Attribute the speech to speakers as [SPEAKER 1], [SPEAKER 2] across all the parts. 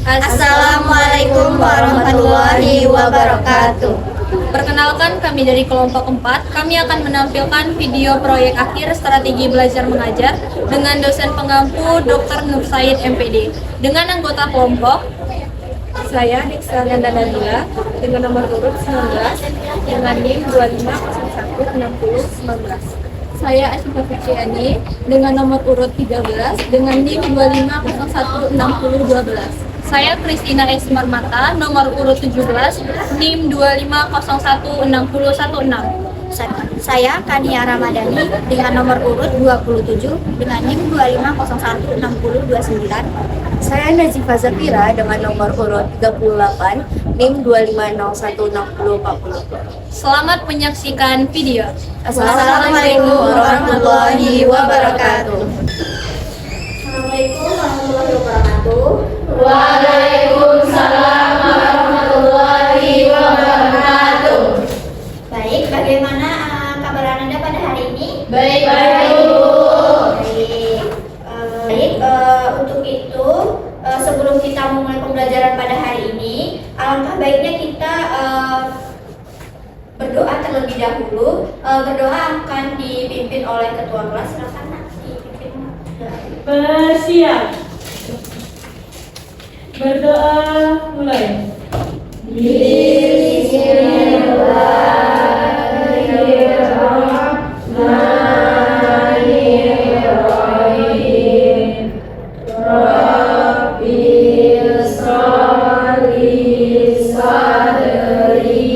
[SPEAKER 1] Assalamualaikum warahmatullahi wabarakatuh.
[SPEAKER 2] Perkenalkan, kami dari kelompok 4. Kami akan menampilkan video proyek akhir strategi belajar mengajar dengan dosen pengampu Dr. Nur Said MPD. Dengan anggota kelompok,
[SPEAKER 3] saya Diksa Nandandila dengan nomor urut 19 dengan NIM 25016019.
[SPEAKER 2] saya Asyifa Fitriani dengan nomor urut 13 dengan NIM 25016012. Saya Kristina Esmarmata, nomor urut 17, NIM 25016016.
[SPEAKER 1] Saya Kania Ramadhani dengan nomor urut 27 dengan NIM 25016029.
[SPEAKER 3] Saya Nazifa Zafira dengan nomor urut 38 NIM 25016040.
[SPEAKER 2] Selamat menyaksikan video.
[SPEAKER 1] Assalamualaikum warahmatullahi wabarakatuh.
[SPEAKER 4] Assalamualaikum warahmatullahi wabarakatuh.
[SPEAKER 5] Waalaikumsalam warahmatullahi wabarakatuh.
[SPEAKER 4] Baik, bagaimana kabar Anda pada hari ini?
[SPEAKER 5] Baik, Ibu.
[SPEAKER 4] Untuk itu, sebelum kita memulai pembelajaran pada hari ini, alangkah baiknya kita berdoa terlebih dahulu. Berdoa akan dipimpin oleh ketua kelas. Silakan Nak, dipimpin.
[SPEAKER 5] Bersiap. Berdoa mulai. Bismillahirrahmanirrahim. Rabbil sholli sadri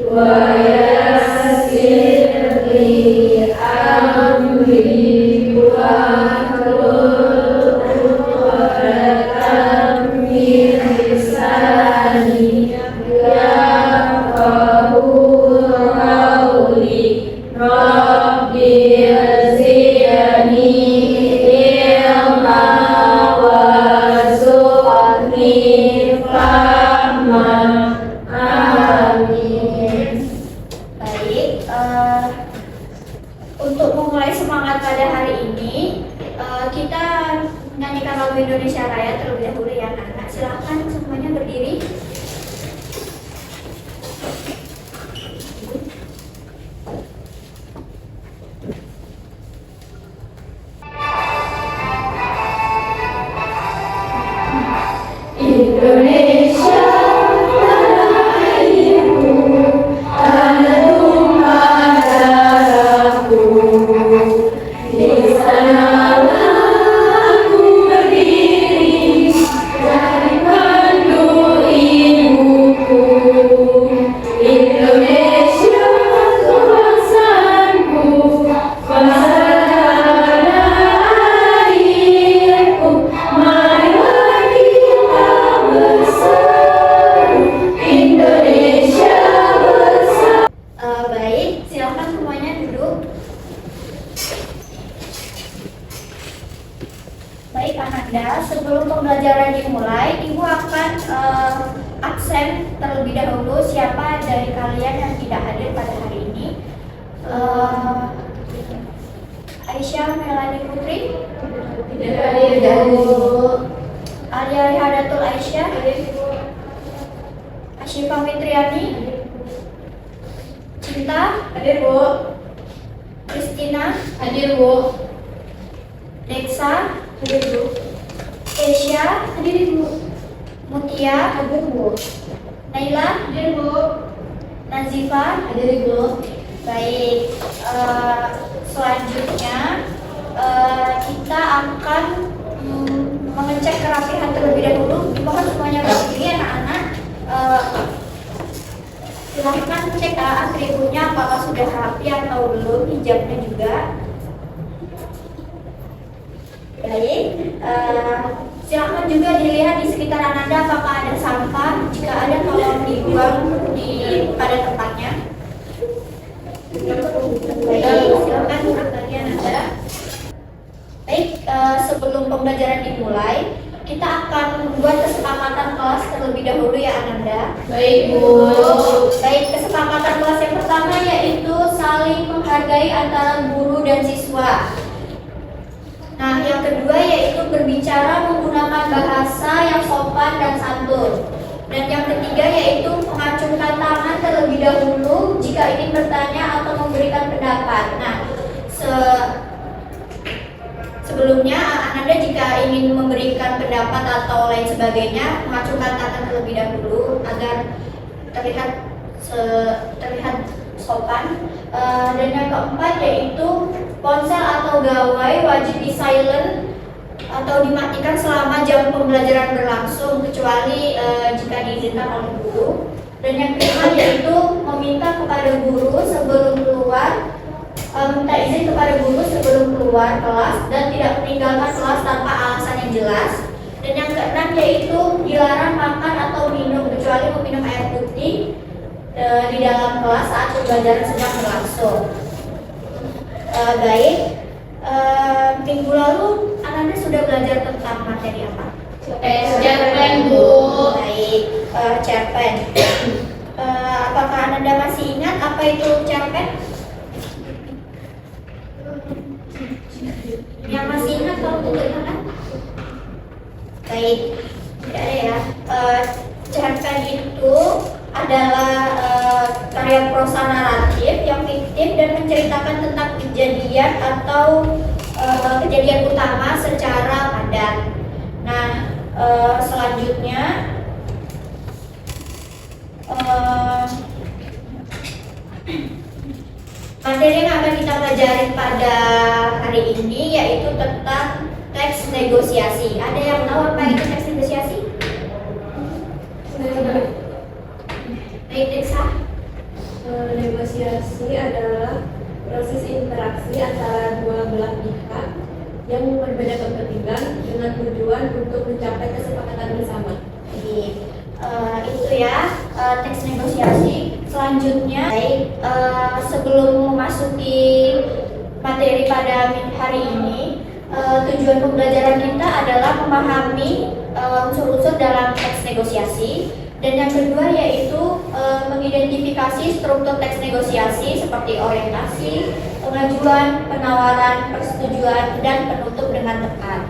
[SPEAKER 5] wa yassir li amri wahlul 'uqdatam min lisani yafqahu qawli. Rabbil zidni ilma warzuqni fahma. Amin.
[SPEAKER 4] Baik, untuk memulai semangat pada hari ini, kita menyanyikan lagu Indonesia Raya terlebih dahulu ya anak-anak. Silahkan semuanya berdiri.
[SPEAKER 5] Indonesia tanah airku, tanah tumpah darahku. Di sanalah aku berdiri dari pandu ibuku. Indonesia kebangsaanku, bangsa tanah airku. Marilah kita bersatu, Indonesia bersatu.
[SPEAKER 4] Baik, silahkan semuanya duduk. Baik Ananda, sebelum pembelajaran dimulai, Ibu akan absen terlebih dahulu siapa dari kalian yang tidak hadir pada hari ini. Aisyah Melani Putri,
[SPEAKER 5] Tidak hadir, Bu.
[SPEAKER 4] Alia Rihadatul Aisyah, Asyifa Fitriani, Cinta,
[SPEAKER 5] Hadir, Bu.
[SPEAKER 4] Kristina,
[SPEAKER 5] Hadir, Bu.
[SPEAKER 4] Deksa,
[SPEAKER 5] Hadir, Bu.
[SPEAKER 4] Keisha,
[SPEAKER 5] Hadir, Bu.
[SPEAKER 4] Mutia,
[SPEAKER 5] Hadir, Bu.
[SPEAKER 4] Naila,
[SPEAKER 5] Hadir, Bu.
[SPEAKER 4] Nazifa.
[SPEAKER 5] Hadir, Bu.
[SPEAKER 4] Baik, selanjutnya kita akan mengecek kerapihan terlebih dahulu. Dimohon semuanya berdiri anak-anak. Silahkan cek atributnya apakah sudah rapi atau belum, hijabnya juga. Baik, silahkan juga dilihat di sekitar Anda apakah ada sampah. Jika ada, tolong dibuang pada tempatnya. Baik, silakan bagian Anda. Baik, sebelum pembelajaran dimulai, kita akan membuat kesepakatan kelas terlebih dahulu ya Ananda.
[SPEAKER 5] Baik, Bu.
[SPEAKER 4] Baik, kesepakatan kelas yang pertama yaitu saling menghargai antara guru dan siswa. Nah, yang kedua yaitu berbicara menggunakan bahasa yang sopan dan santun. dahulu jika ingin bertanya atau memberikan pendapat. Nah, sebelumnya Ananda jika ingin memberikan pendapat atau lain sebagainya mengacukan tangan terlebih dahulu agar terlihat sopan. Dan yang keempat yaitu ponsel atau gawai wajib di silent atau dimatikan selama jam pembelajaran berlangsung kecuali jika diizinkan oleh guru. Dan yang kelima yaitu meminta kepada guru sebelum keluar minta izin kepada guru sebelum keluar kelas dan tidak meninggalkan kelas tanpa alasan yang jelas. Dan yang keenam yaitu dilarang makan atau minum kecuali meminum air putih di dalam kelas saat pembelajaran sedang berlangsung. Baik, minggu lalu Ananda sudah belajar tentang materi apa?
[SPEAKER 5] cerpen, Bu.
[SPEAKER 4] Baik, cerpen. Apakah Ananda masih ingat apa itu cerpen? Yang masih ingat kalau tunjuk tangan? Baik, tidak ada ya. Cerpen itu adalah karya prosa naratif yang fiktif dan menceritakan tentang kejadian atau kejadian utama secara padat. Nah, selanjutnya materi yang akan kita pelajari pada hari ini yaitu tentang teks negosiasi. Ada yang tahu apa itu teks negosiasi?
[SPEAKER 3] Negosiasi adalah proses interaksi antara dua belah pihak yang berbeda kepentingan dengan tujuan untuk mencapai kesepakatan bersama.
[SPEAKER 4] Jadi, itu ya teks negosiasi. Selanjutnya, sebelum memasuki materi pada hari ini, tujuan pembelajaran kita adalah memahami unsur-unsur dalam teks negosiasi. Dan yang kedua yaitu mengidentifikasi struktur teks negosiasi seperti orientasi, pengajuan, penawaran, persetujuan, dan penutup dengan tekan.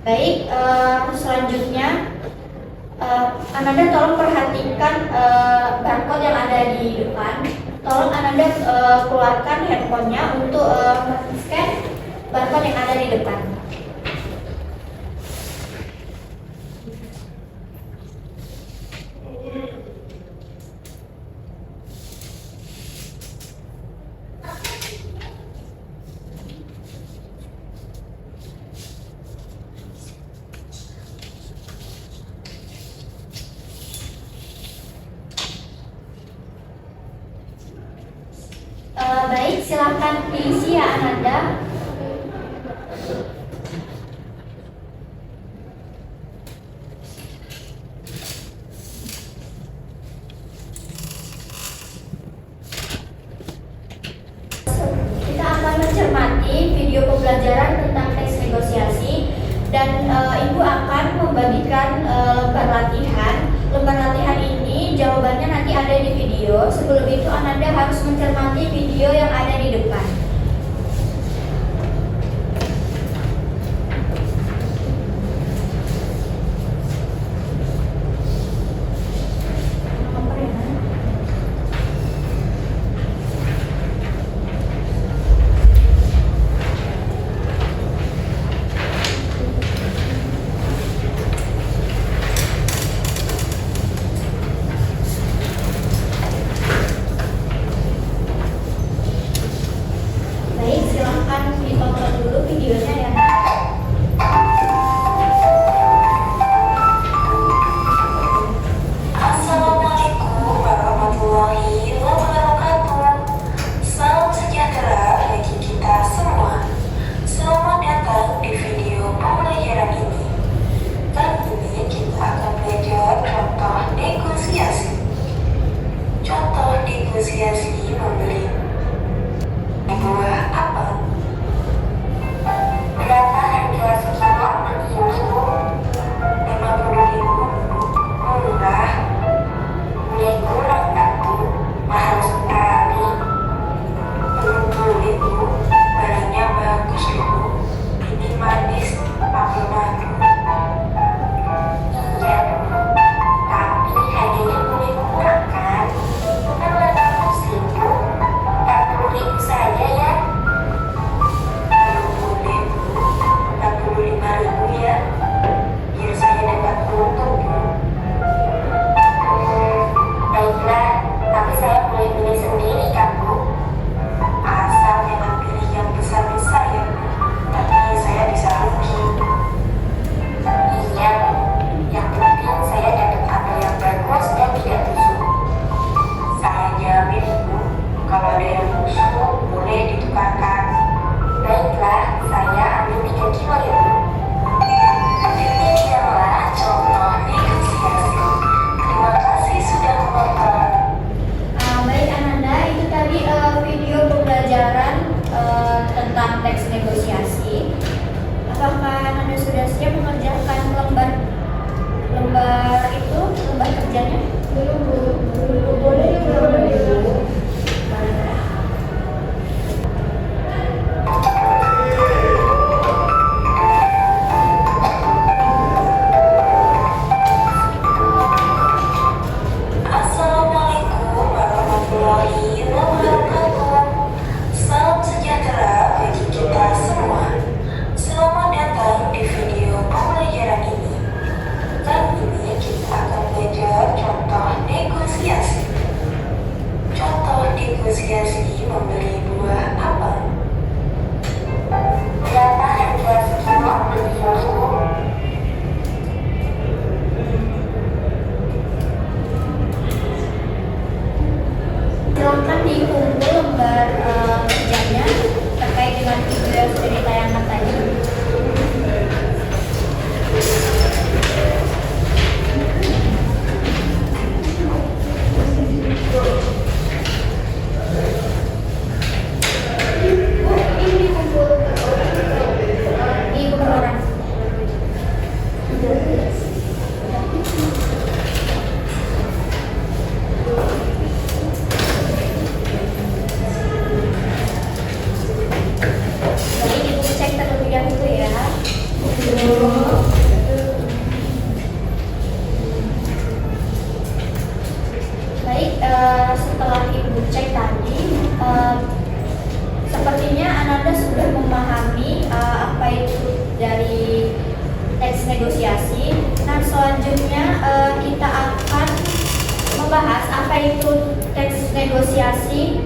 [SPEAKER 4] Baik, selanjutnya Ananda tolong perhatikan barcode yang ada di depan. Tolong Ananda keluarkan handphonenya untuk scan barcode yang ada di depan. Baik, silakan diisi ya Ananda. Kita akan mencermati video pembelajaran tentang teks negosiasi dan Ibu akan membagikan lembar latihan. Lembar latihan ini jawabannya nanti ada di video. Sebelum itu Ananda harus mencermati video yang ada di depan. Baik, Ibu cek terlebih dahulu ya. Baik, setelah Ibu cek tadi, sepertinya Ananda sudah memahami apa itu dari teks negosiasi. Nah, selanjutnya kita akan membahas apa itu teks negosiasi.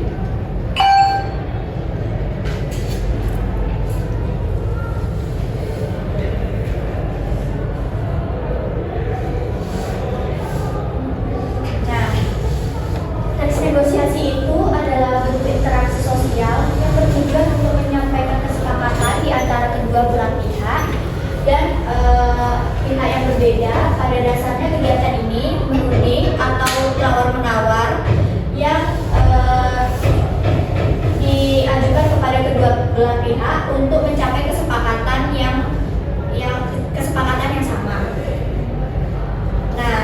[SPEAKER 4] Nah, teks negosiasi itu adalah bentuk interaksi sosial yang bertujuan untuk menyampaikan kesepakatan di antara kedua belah pihak dan pihak yang berbeda. Pada dasarnya kegiatan ini menuding atau tawar-menawar yang diajukan kepada kedua belah pihak untuk mencapai kesepakatan yang sama. Nah,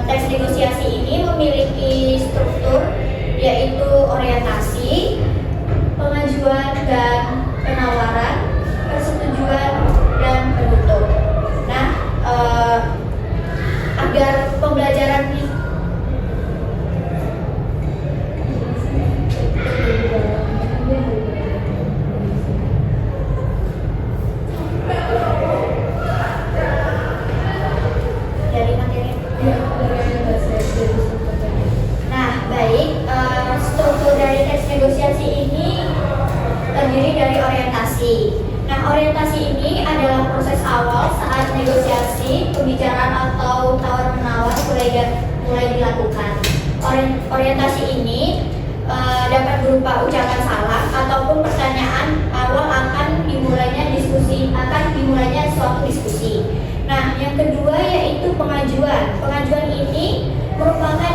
[SPEAKER 4] teks negosiasi ini memiliki struktur yaitu orientasi, pengajuan dan penawaran, persetujuan dan penutup. Nah, agar pembelajaran dari materi. Nah, baik, struktur dari teks negosiasi ini terdiri dari orientasi. Nah, orientasi ini adalah proses awal saat negosiasi, pembicaraan atau tawar-menawar mulai dilakukan. Orientasi ini dapat berupa ucapan salam ataupun pertanyaan awal akan dimulainya suatu diskusi. Nah, yang kedua yaitu pengajuan. Pengajuan ini merupakan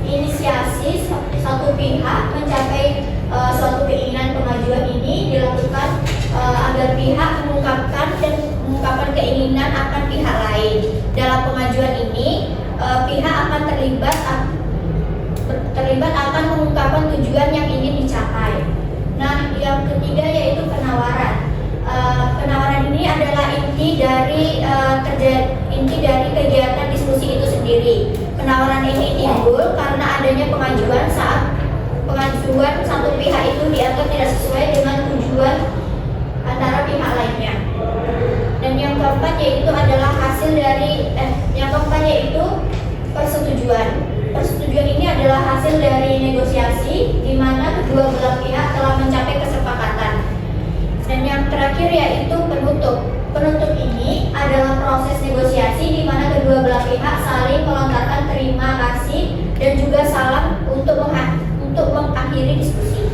[SPEAKER 4] inisiasi satu pihak mencapai suatu keinginan. Pengajuan ini dilakukan agar pihak mengungkapkan keinginan akan pihak lain. Dalam pengajuan ini pihak akan terlibat akan mengungkapkan tujuan yang ingin dicapai. Nah, yang ketiga yaitu penawaran. Penawaran ini adalah inti dari kegiatan diskusi itu sendiri. Penawaran ini timbul karena adanya pengajuan saat pengajuan satu pihak itu dianggap tidak sesuai dengan tujuan antara pihak lainnya. Dan yang keempat yaitu persetujuan. Persetujuan ini adalah hasil dari negosiasi di mana kedua belah pihak telah mencapai kesepakatan. Dan yang terakhir yaitu penutup. Penutup ini adalah proses negosiasi di mana kedua belah pihak saling melontarkan terima kasih dan juga salam untuk mengakhiri diskusi.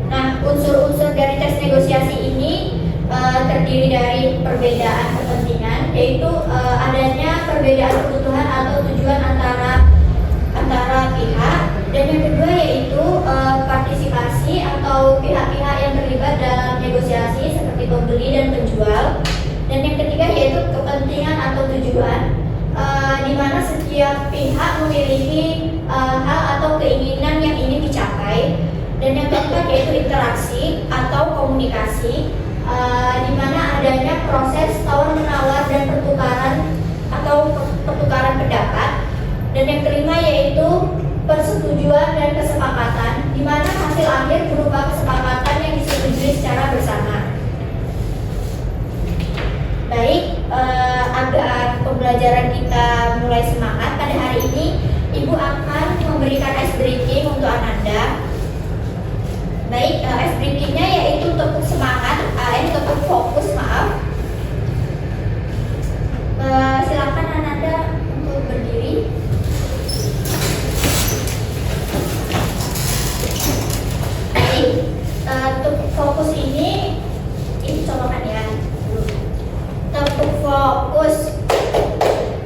[SPEAKER 4] Nah, unsur-unsur dari teks negosiasi ini terdiri dari perbedaan kepentingan, yaitu adanya perbedaan kebutuhan atau tujuan antara pihak, dan yang kedua yaitu partisipasi atau pihak-pihak yang terlibat dalam negosiasi seperti pembeli dan penjual, dan yang ketiga yaitu kepentingan atau tujuan, di mana setiap pihak memiliki hal atau keinginan yang ingin dicapai, dan yang keempat yaitu interaksi atau komunikasi, di mana adanya proses tawar-menawar dan pertukaran pendapat, dan yang kelima yaitu persetujuan dan kesepakatan, di mana hasil akhir berupa kesepakatan yang disetujui secara bersama. Baik, agar pembelajaran kita mulai semangat pada hari ini, Ibu akan memberikan ice breaking untuk Ananda. Baik, ice breakingnya yaitu tepuk semangat, tepuk fokus, maaf. Silakan Ananda untuk berdiri. Baik, tepuk fokus ini colokan ya. Tepuk fokus,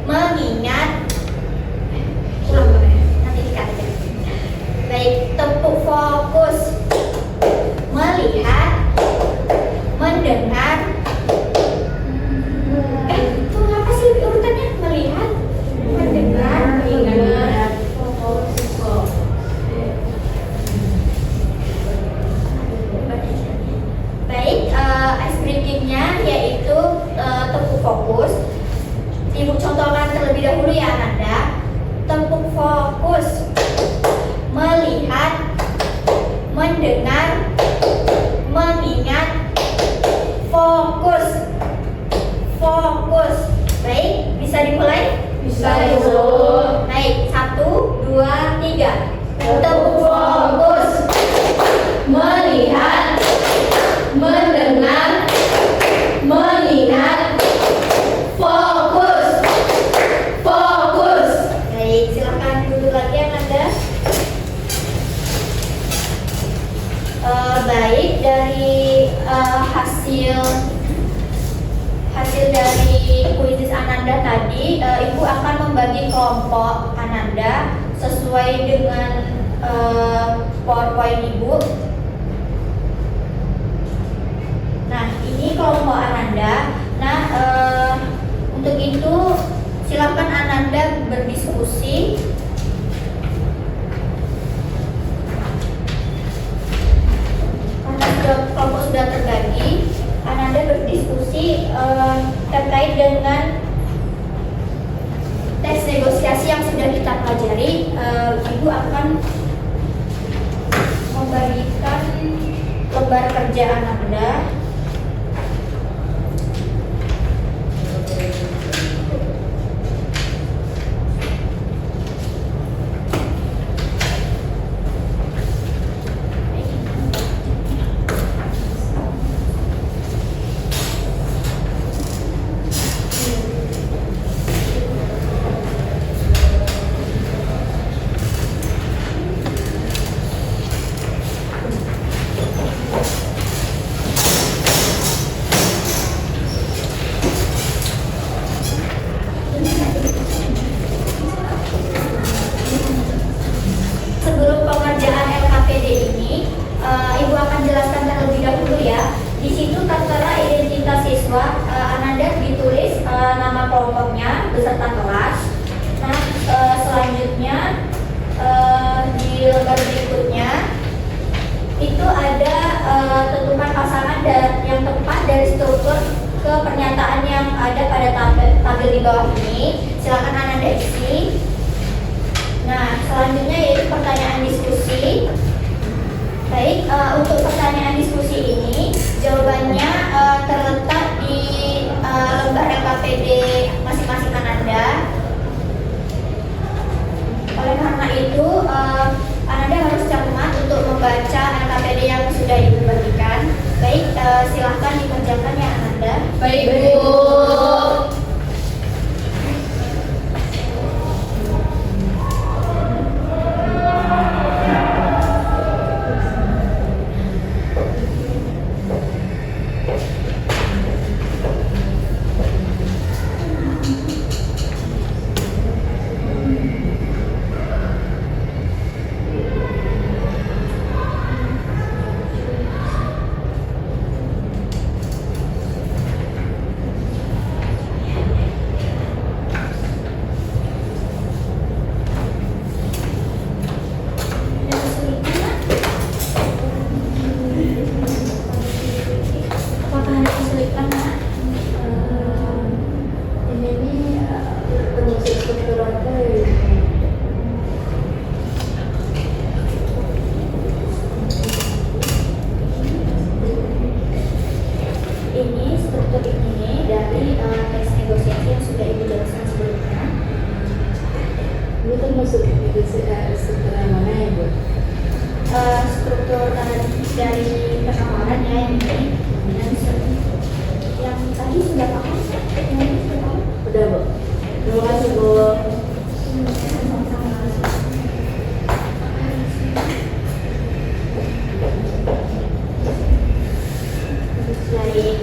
[SPEAKER 4] mengingat, ulang nanti dikat aja. Baik, tepuk fokus, melihat, breakingnya yaitu tepuk fokus. Ibu contohkan terlebih dahulu ya Ananda. Tepuk fokus, melihat, mendengar, mengingat, fokus, fokus. Baik, bisa dimulai?
[SPEAKER 5] Bisa, Ibu.
[SPEAKER 4] Baik, 1, 2, 3. Tepuk fokus, melihat, mendengar, mengingat, fokus, fokus. Baik, silakan duduk lagi Ananda. Baik, dari hasil dari kuisis Ananda tadi, Ibu akan membagi kelompok Ananda sesuai dengan PowerPoint Ibu. Nah, ini kelompok Ananda. Nah, untuk itu silakan Ananda berdiskusi. Karena kelompok sudah terbagi, Ananda berdiskusi terkait dengan teks negosiasi yang sudah kita pelajari. Ibu akan membagikan lembar kerja Ananda. Sebelum pengerjaan LKPD ini, Ibu akan jelaskan terlebih dahulu ya. Di situ tertera identitas siswa, Ananda ditulis nama kelompoknya beserta kelas. Nah, selanjutnya di lembar berikutnya itu ada tentukan pasangan yang tepat dari struktur ke pernyataan yang ada pada tabel di bawah ini. Silakan Ananda isi. Nah, selanjutnya yaitu pertanyaan diskusi. Baik, untuk pertanyaan diskusi ini jawabannya terletak di lembar LKPD masing-masing Ananda. Oleh karena itu, Ananda harus cermat untuk membaca LKPD yang sudah Ibu bagikan. Baik, silahkan dikerjakan ya Ananda.
[SPEAKER 5] Baik, Bu.
[SPEAKER 4] Apakah ada kesulitan, Nak?
[SPEAKER 3] Ini penyusun strukturalnya.
[SPEAKER 4] Ini struktur ini dari teks negosiasi yang sudah Ibu jelaskan sebelumnya.
[SPEAKER 3] Ini termasuk struktur yang mana ya, Bu?
[SPEAKER 4] Struktur dari penawaran ya ini. Yang tadi sudah paham? Yang ini sudah paham?
[SPEAKER 3] Udah, Bu. Terima kasih, Bu.
[SPEAKER 4] Baik.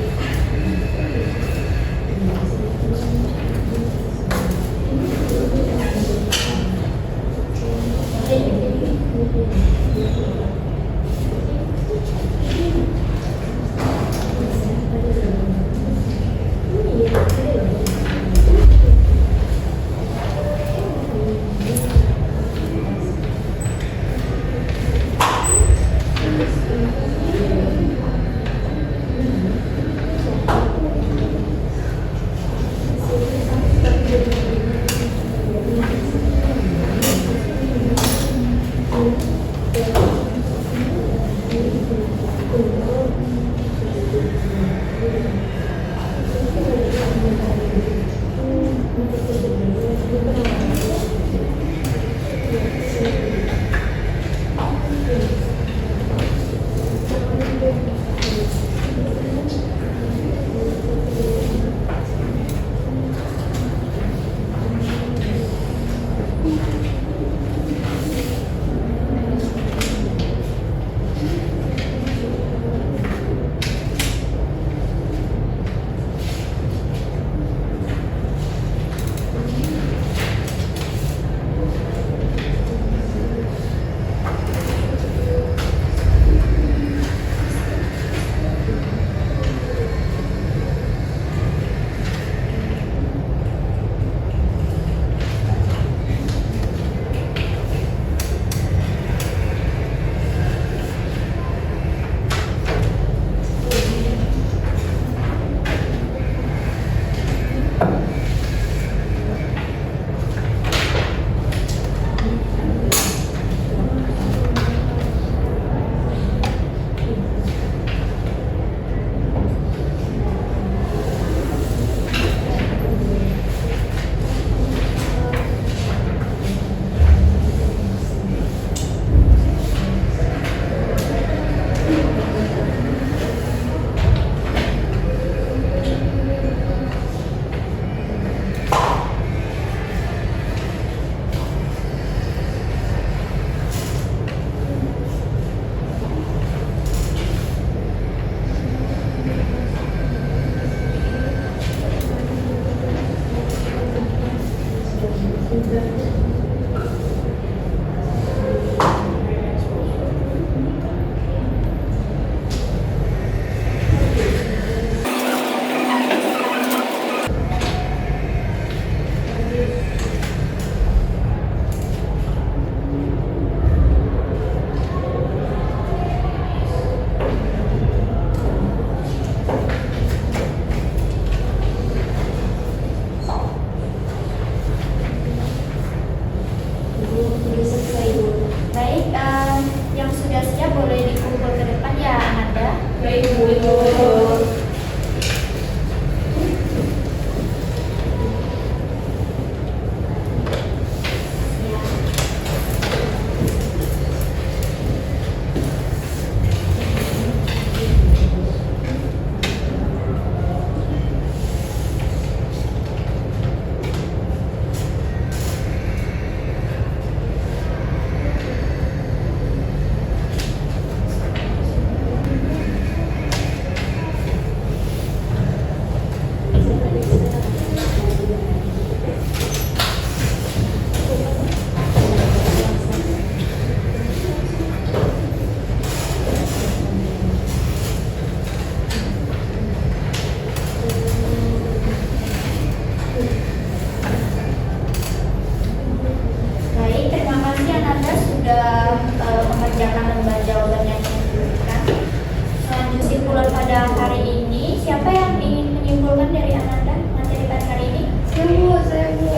[SPEAKER 4] pada hari ini. Siapa yang ingin menyimpulkan dari Ananda materi pada hari ini?
[SPEAKER 2] Saya Bu.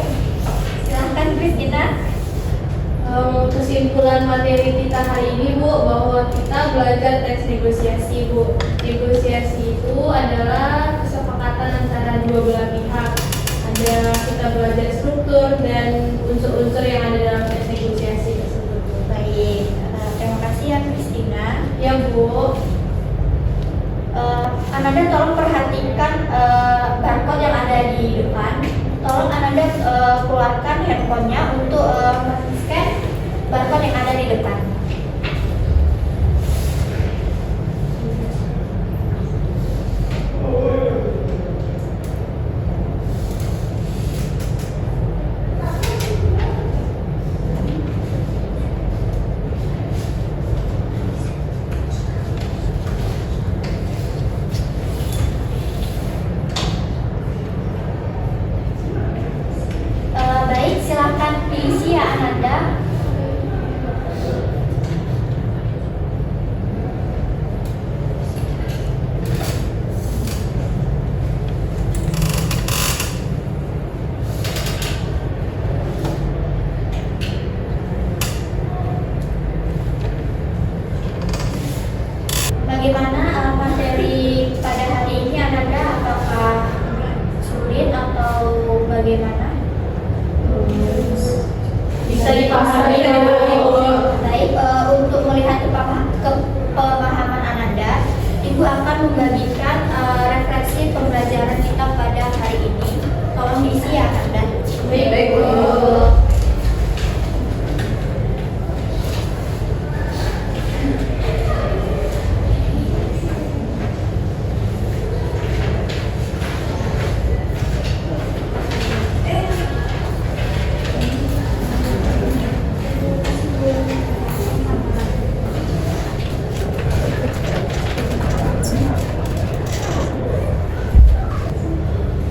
[SPEAKER 4] Silahkan Christina.
[SPEAKER 2] Kesimpulan materi kita hari ini Bu, bahwa kita belajar teks negosiasi Bu. Negosiasi itu adalah kesepakatan antara dua belah pihak. Kita belajar struktur dan unsur-unsur yang ada dalam teks negosiasi tersebut Bu.
[SPEAKER 4] Baik, terima kasih ya Christina.
[SPEAKER 2] Ya Bu.
[SPEAKER 4] Ananda tolong perhatikan barcode yang ada di depan. Tolong Ananda keluarkan handphonenya untuk scan barcode yang ada di depan. Baik, silakan diisi ya Ananda. Bagaimana materi pada hari ini Ananda? Apakah sulit atau bagaimana?
[SPEAKER 2] Bisa dipahami ya Bu.
[SPEAKER 4] Baik, untuk melihat kepemahaman Ananda, Ibu akan membagikan refleksi pembelajaran kita pada hari ini. Tolong diisi ya Ananda.
[SPEAKER 2] Baik Bu.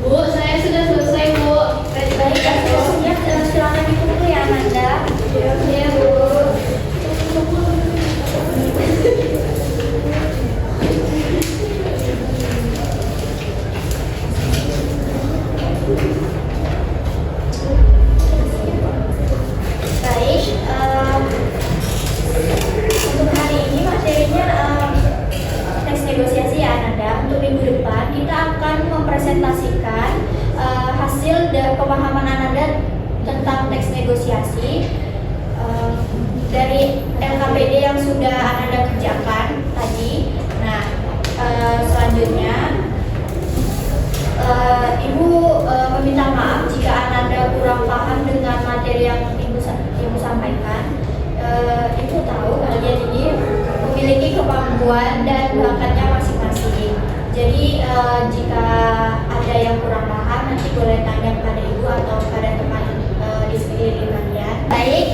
[SPEAKER 2] Bu, saya sudah selesai Bu.
[SPEAKER 4] Baik, silakan ditunggu ya Ananda.
[SPEAKER 2] Ya Bu.
[SPEAKER 4] Baik, untuk hari ini materinya teks negosiasi ya Ananda. Untuk minggu depan kita akan mempresentasikan hasil dan pemahaman Ananda tentang teks negosiasi dari LKPD yang sudah Ananda kerjakan tadi. Nah, selanjutnya Ibu meminta maaf jika Ananda kurang paham dengan materi yang Ibu sampaikan. Ibu tahu kalian ini memiliki kemampuan dan bakatnya masing-masing. Jadi jika ada yang kurang paham nanti boleh tanya kepada Ibu atau pada teman di sekeliling kalian. Baik,